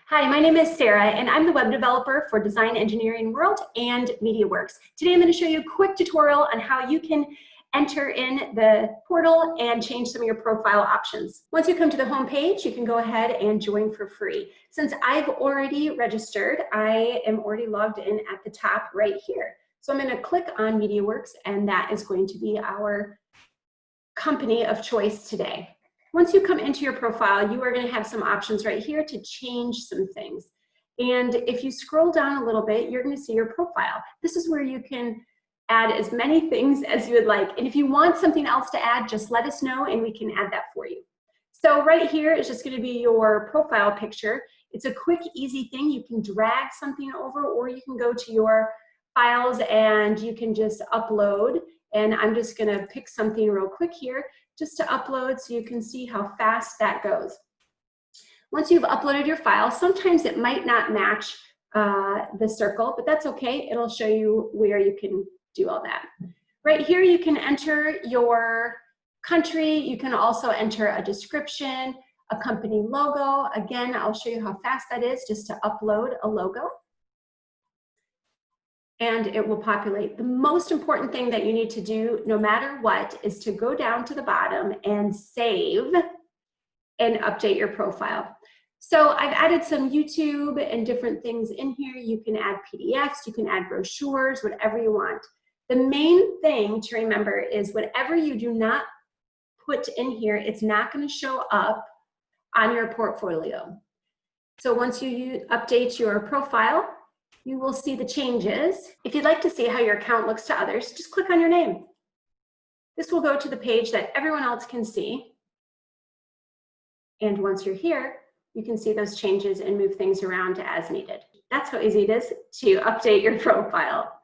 Hi, my name is Sarah, and I'm the web developer for Design Engineering World and MediaWorks. Today I'm going to show you a quick tutorial on how you can enter in the portal and change some of your profile options. Once you come to the home page, you can go ahead and join for free. Since I've already registered, I am already logged in at the top right here. So I'm going to click on MediaWorks, and that is going to be our company of choice today. Once you come into your profile, you are going to have some options right here to change some things. And if you scroll down a little bit, you're going to see your profile. This is where you can add as many things as you would like. And if you want something else to add, just let us know and we can add that for you. So right here is just going to be your profile picture. It's a quick, easy thing. You can drag something over, or you can go to your files and you can just upload. And I'm just going to pick something real quick here just to upload so you can see how fast that goes. Once you've uploaded your file, sometimes it might not match the circle, but that's okay. It'll show you where you can do all that. Right here, you can enter your country. You can also enter a description, a company logo. Again, I'll show you how fast that is just to upload a logo. And it will populate. The most important thing that you need to do, no matter what, is to go down to the bottom and save and update your profile. So I've added some YouTube and different things in here. You can add PDFs, you can add brochures, whatever you want. The main thing to remember is whatever you do not put in here, it's not going to show up on your portfolio. So once you update your profile, you will see the changes. If you'd like to see how your account looks to others, just click on your name. This will go to the page that everyone else can see. And once you're here, you can see those changes and move things around as needed. That's how easy it is to update your profile.